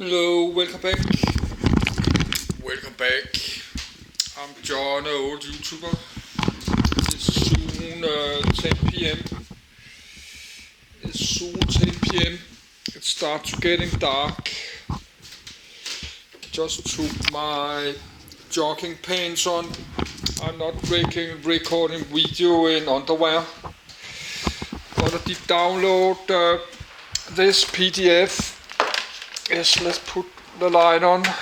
Hello, welcome back. Welcome back. I'm John, an old YouTuber. It's soon 10 p.m. It's soon 10 p.m. It starts getting dark. Just took my jogging pants on. I'm not recording video in underwear. But I did download this PDF. Yes, let's put the light on. I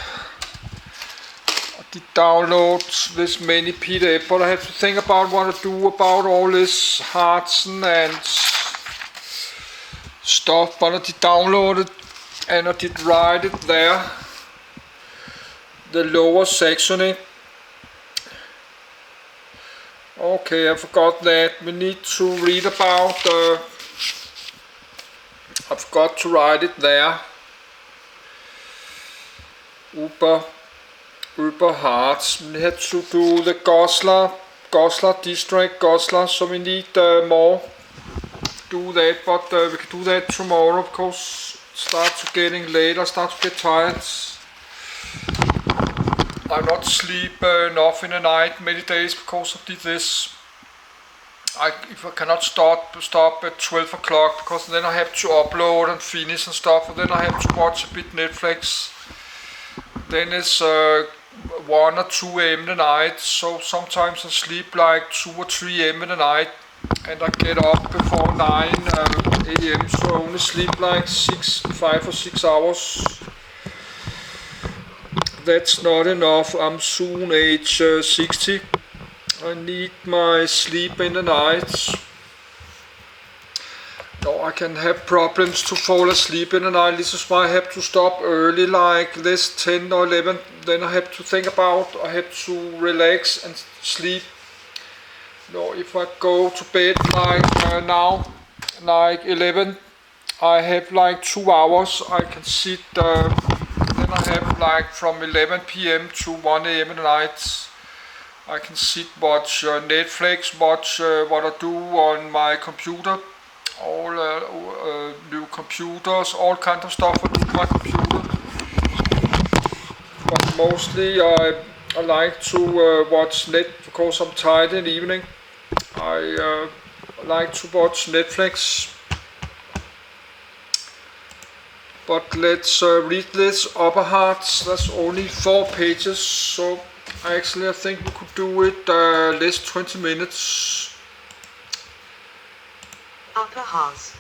did download this many PDF, but I have to think about what to do about all this Harz and stuff. But I did download it and I did write it there. The lower section. Okay, I forgot that. We need to read about. I forgot to write it there. Über Harz. We had to do the Goslar district, Goslar, so we need more do that, but we can do that tomorrow because it starts getting late, I start to get tired. I not sleep enough in the night many days because of this. If I cannot stop at 12 o'clock because then I have to upload and finish and stuff, and then I have to watch a bit Netflix. Then it's 1 or 2 a.m. in the night, so sometimes I sleep like 2 or 3 a.m. in the night, and I get up before 9 a.m. so I only sleep like 5 or 6 hours. That's not enough. I'm soon age 60. I need my sleep in the night. No, I can have problems to fall asleep in the night. This is why I have to stop early, like this 10 or 11. Then I have to think about, I have to relax and sleep. No, if I go to bed like now, like 11, I have like 2 hours. I can sit, then I have like from 11 p.m. to 1 a.m. in the night. I can sit, watch Netflix, watch what I do on my computer. All new computers, all kind of stuff I do on my computer. But mostly I like to watch because I'm tired in the evening. I like to watch Netflix. But let's read this Upper Harz. That's only 4 pages, so I think we could do it less 20 minutes. Upper Harz.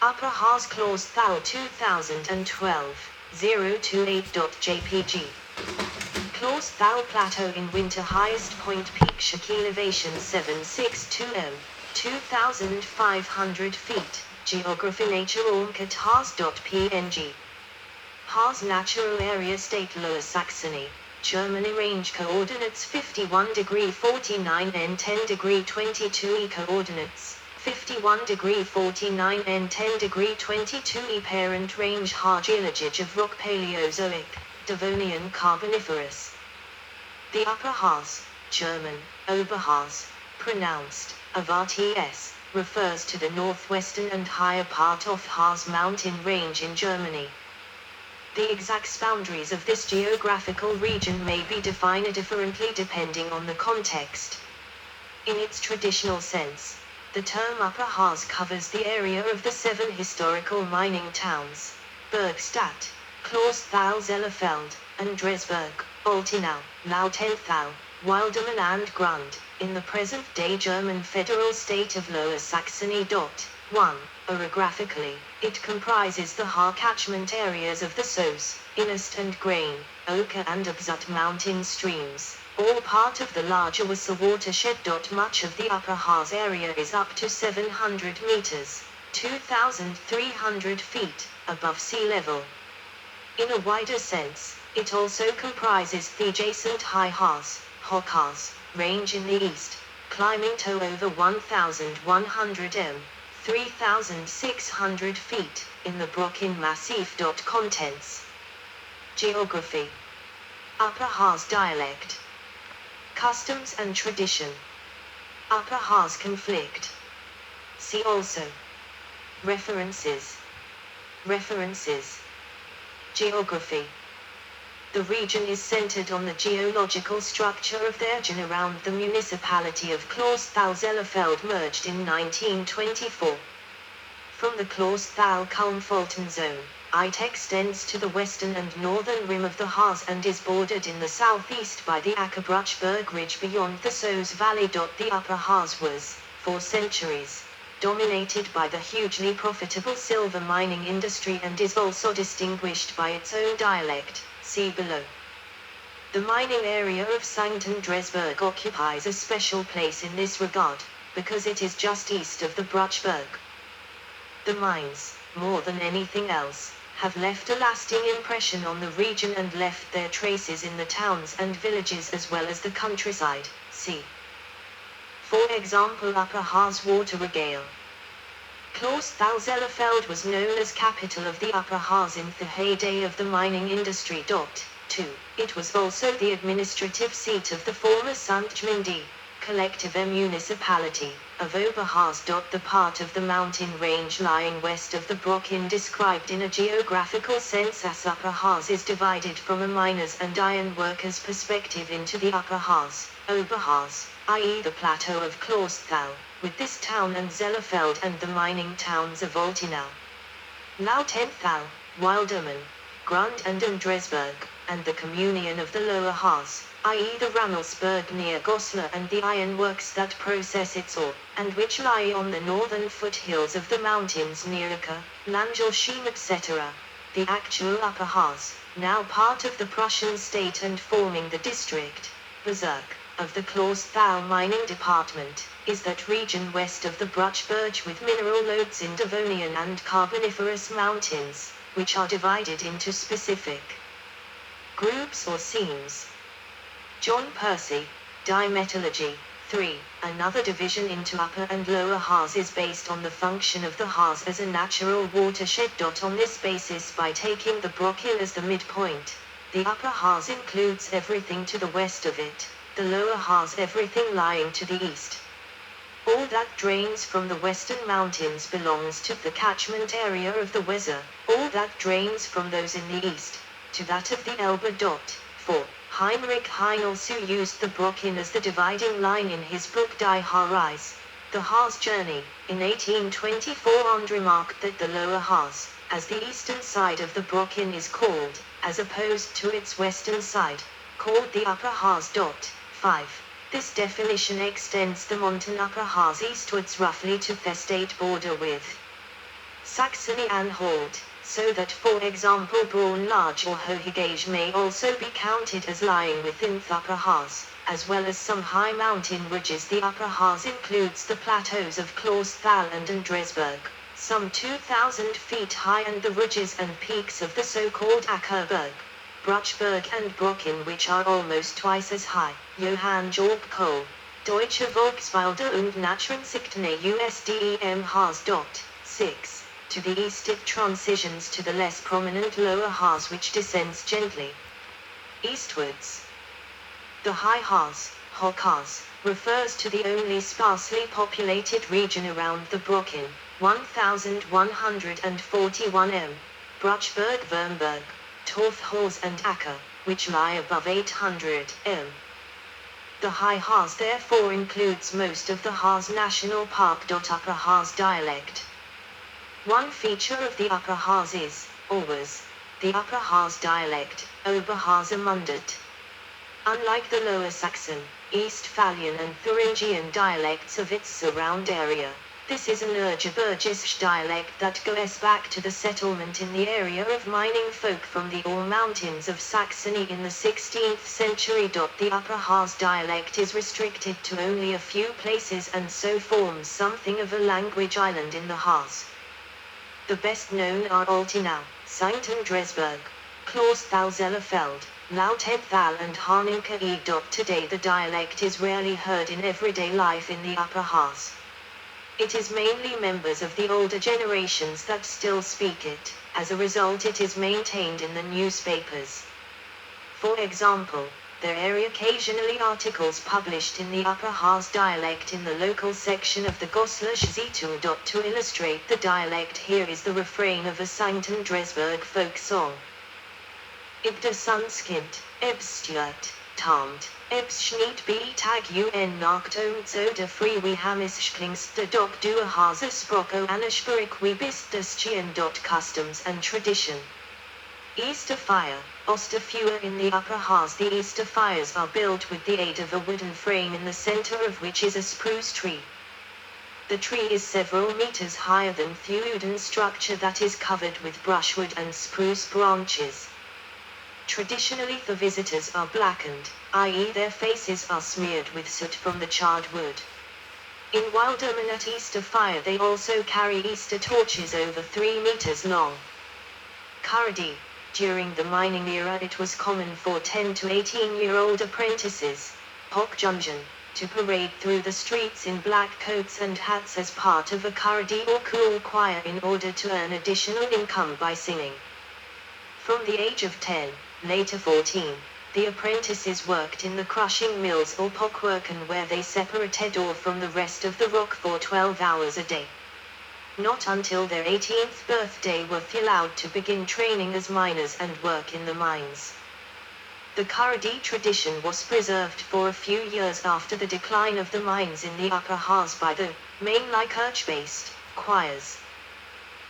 Upper Harz Clause Thou 2012 028.jpg. Clause Thou Plateau in winter highest point peak Shaquille elevation 762 m, 2,500 feet. Geography Nature Orncat Harz.png. Harz Natural Area State Lower Saxony, Germany. Range coordinates 51 degree 49 n 10 degree 22 e. Coordinates 51 degree 49 n 10 degree 22 e. Parent range Geology of rock Paleozoic, Devonian Carboniferous. The Upper Harz, German, Oberharz, pronounced Avarts, refers to the northwestern and higher part of Harz mountain range in Germany. The exact boundaries of this geographical region may be defined differently depending on the context. In its traditional sense, the term Upper Harz covers the area of the 7 historical mining towns: Bergstadt, Klausthal, Zellerfeld, Andresberg, Altenau, Lautenthal, Wildermann and Grund, in the present-day German federal state of Lower Saxony. 1. Orographically, it comprises the Haar catchment areas of the Sos, Innerst and Grain, Oker and Abzut mountain streams, all part of the larger Wasser watershed. Much of the Upper Harz area is up to 700 meters, 2,300 feet, above sea level. In a wider sense, it also comprises the adjacent High Harz, Hochharz, range in the east, climbing to over 1,100 m, 3,600 feet, in the Brocken Massif. Contents. Geography. Upper Harz dialect. Customs and tradition. Upper Harz conflict. See also. References. Geography. The region is centered on the geological structure of the region around the municipality of Clausthal-Zellerfeld merged in 1924. From the Clausthal-Kulm-Fulton zone, it extends to the western and northern rim of the Harz and is bordered in the southeast by the Ackerbruchberg Ridge beyond the Soos Valley. The Upper Harz was, for centuries, dominated by the hugely profitable silver mining industry and is also distinguished by its own dialect, see below. The mining area of Sankt-Andresberg occupies a special place in this regard, because it is just east of the Bruchberg. The mines, more than anything else, have left a lasting impression on the region and left their traces in the towns and villages as well as the countryside, see. For example, Upper Harz water regale. Clausthal-Zellerfeld was known as capital of the Upper Harz in the heyday of the mining industry. 2. It was also the administrative seat of the former Sankt-Gminde, collective municipality, of Oberharz. The part of the mountain range lying west of the Brocken described in a geographical sense as Upper Harz is divided from a miner's and iron worker's perspective into the Upper Harz, Oberharz, i.e. the plateau of Clausthal, with this town and Zellerfeld and the mining towns of Altenau, Lautenthal, Wildermann, Grund and Andresberg, and the communion of the Lower Harz, i.e. the Rummelsburg near Goslar and the ironworks that process its ore, and which lie on the northern foothills of the mountains near Acker, Langelscheim etc. The actual Upper Harz, now part of the Prussian state and forming the district, Bezirk, of the Clausthal mining department, is that region west of the Bruchberg with mineral lodes in Devonian and Carboniferous mountains, which are divided into specific groups or seams. John Percy, Dimetallurgy. 3. Another division into Upper and Lower Harz is based on the function of the Harz as a natural watershed. On this basis, by taking the Brocken as the midpoint, the Upper Harz includes everything to the west of it, the Lower Harz everything lying to the east. All that drains from the western mountains belongs to the catchment area of the Weser, all that drains from those in the east, to that of the Elbe. 4. Heinrich Heinelsu used the Brocken as the dividing line in his book Die Harz, The Harz Journey, in 1824 and remarked that the Lower Harz, as the eastern side of the Brocken is called, as opposed to its western side, called the Upper Harz. 5. This definition extends the mountain Upper Harz eastwards roughly to the state border with Saxony-Anhalt, so that for example Braunlage or Hohegage may also be counted as lying within the Upper Harz, as well as some high mountain ridges. The Upper Harz includes the plateaus of Clausthal and Andresberg, some 2,000 feet high, and the ridges and peaks of the so-called Ackerberg, Bruchberg and Brocken, which are almost twice as high. Johann Georg Kohl, Deutsche Volkswälder und Naturensichtene USDEM Harz. 6. To the east it transitions to the less prominent Lower Harz, which descends gently eastwards. The High Harz, Hochharz, refers to the only sparsely populated region around the Brocken, 1,141 m, Bruchberg, Wurmberg, Torfharz and Acker, which lie above 800 m. The High Harz therefore includes most of the Harz National Park. Upper Harz dialect. One feature of the Upper Harz is, always, the Upper Harz dialect, Oberharzemundet. Unlike the Lower Saxon, Eastphalian and Thuringian dialects of its surround area, this is an Urgeburgisch dialect that goes back to the settlement in the area of mining folk from the Ore Mountains of Saxony in the 16th century. The Upper Harz dialect is restricted to only a few places and so forms something of a language island in the Harz. The best known are Altenau, Sankt-Andresberg, Clausthal-Zellerfeld, Lautenthal and Haninke. Today the dialect is rarely heard in everyday life in the Upper Harz. It is mainly members of the older generations that still speak it. As a result, it is maintained in the newspapers. For example, there are occasionally articles published in the Upper Harz dialect in the local section of the Goslische Zeitung. To illustrate the dialect, here is the refrain of a Sankt-Andresberg folk song. Ibda Sunskind, Ebstjert, Tamt, Ebschniet Betag un Nachtung zo de free we hamischklings de dok dua Harz sprocko anishberik we bist des customs and tradition. Easter fire, Osterfeuer in the upper Harz. The Easter fires are built with the aid of a wooden frame in the center of which is a spruce tree. The tree is several meters higher than Theuden's structure that is covered with brushwood and spruce branches. Traditionally the visitors are blackened, i.e. their faces are smeared with soot from the charred wood. In Wilderman at Easter fire they also carry Easter torches over 3 meters long. Kurdi. During the mining era it was common for 10 to 18-year-old apprentices, Pokjunjan, to parade through the streets in black coats and hats as part of a Kurdi or Kul choir in order to earn additional income by singing. From the age of 10, later 14, the apprentices worked in the crushing mills or pokwerken where they separated ore from the rest of the rock for 12 hours a day. Not until their 18th birthday were they allowed to begin training as miners and work in the mines. The Kurdi tradition was preserved for a few years after the decline of the mines in the Upper Harz by the, mainly church-based, choirs.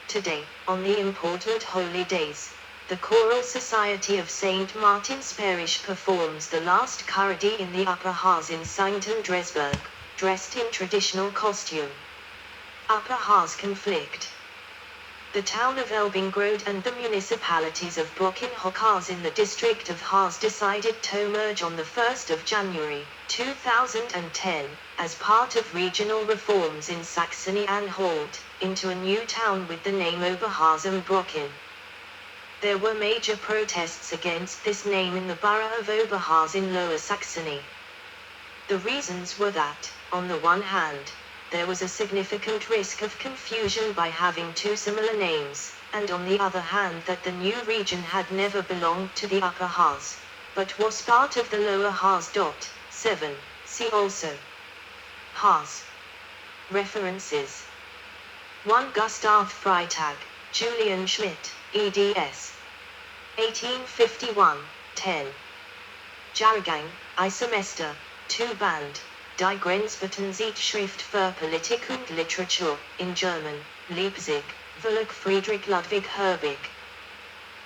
Today, on the important holy days, the Choral Society of St. Martin's Parish performs the last Kurdi in the Upper Harz in St. dressed in traditional costume. Upper Harz conflict. The town of Elbingrod and the municipalities of Brocken-Harz in the district of Harz decided to merge on the 1st of January, 2010, as part of regional reforms in Saxony-Anhalt, into a new town with the name Oberharz am Brocken. There were major protests against this name in the borough of Oberharz in Lower Saxony. The reasons were that, on the one hand, there was a significant risk of confusion by having two similar names, and on the other hand that the new region had never belonged to the Upper Harz, but was part of the Lower Harz. 7. See also. Harz. References. 1. Gustav Freytag, Julian Schmidt, eds. 1851, 10. Jahrgang, Semester, 2 Band. Die Grenzwertenzeitschrift für Politik und Literatur, in German, Leipzig, Verlag Friedrich Ludwig Herbig.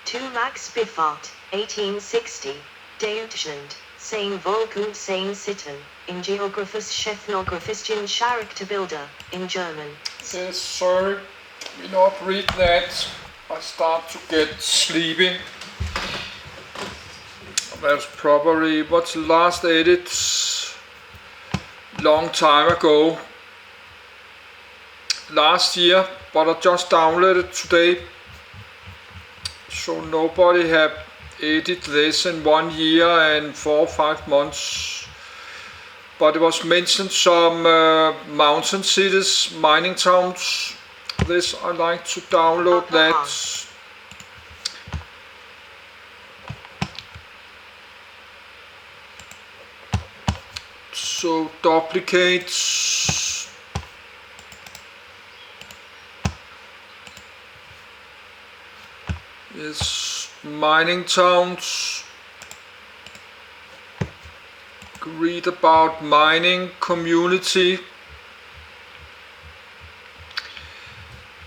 2 Max Biffart, 1860, Deutschland, sein Volk und sein Sitten, in Geographische Ethnographischen Charakterbilder, in German. Yes, sorry, we not read that. I start to get sleepy. That's probably what's the last edit. Long time ago, last year, but I just downloaded today, so nobody have edited this in 1 year and 4 or 5 months, but it was mentioned some mountain cities, mining towns. This I like to download that. So duplicates. Yes, mining towns. Read about mining community.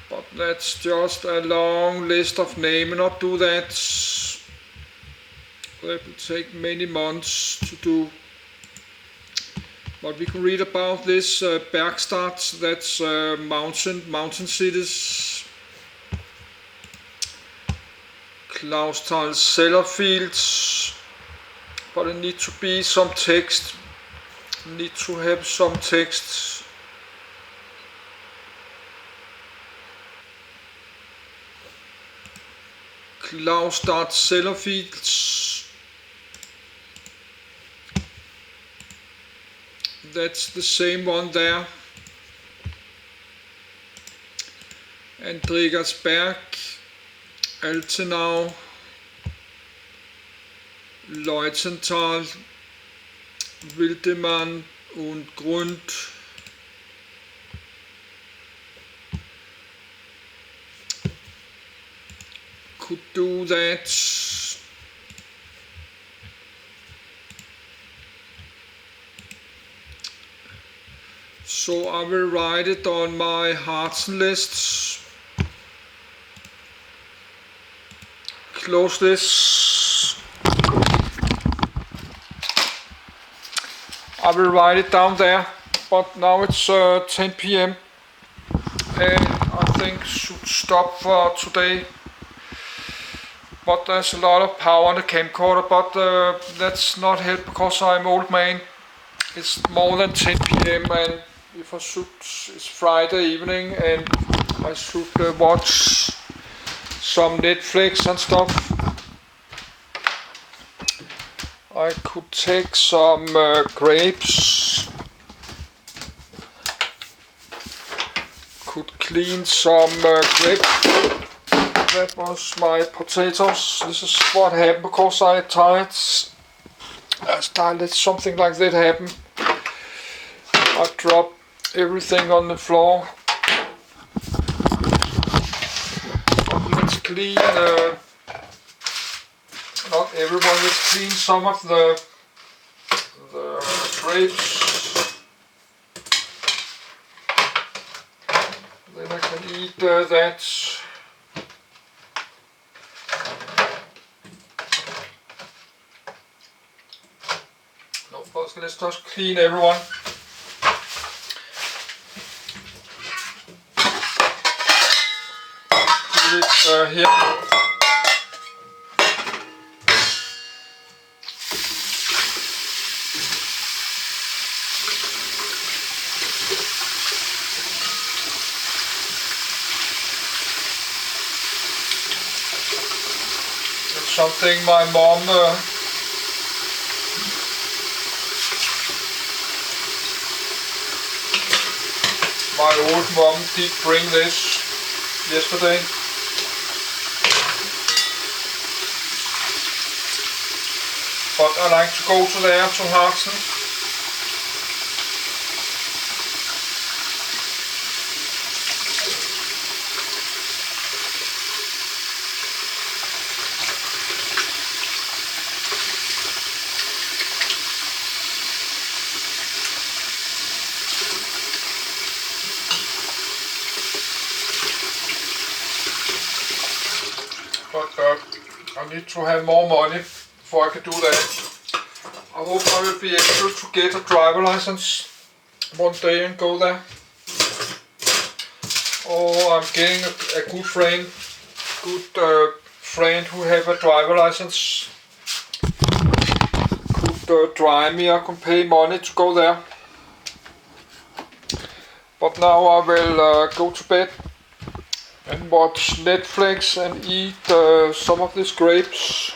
But that's just a long list of names, not do that. That will take many months to do. But we can read about this Bergstadt, that's mountain cities. Clausthal Sellerfields, but it need to be some text. Need to have some text. Clausthal Sellerfields. That's the same one there. Andreasberg, Altenau, Leutenthal, Wildemann und Grund. Could do that. So I will write it on my Harz lists. Close this. I will write it down there, but now it's 10 p.m. and I think should stop for today. But there's a lot of power on the camcorder, but that's not help because I'm old man. It's more than 10 p.m. and if I should, it's Friday evening and I should watch some Netflix and stuff. I could take some grapes, could clean some grapes. That was my potatoes. This is what happened because I tried let something like that happen. I dropped everything on the floor. But let's clean, not everyone, let's clean some of the grapes. Then I can eat that. Let's just clean everyone. Put it here. That's something my mom my old mom did bring this yesterday. But I like to go to there to Harz. But I need to have more money before I can do that. I hope I will be able to get a driver license one day and go there. Or I'm getting a good friend who have a driver license could drive me. I can pay money to go there. But now I will go to bed and watch Netflix and eat some of these grapes.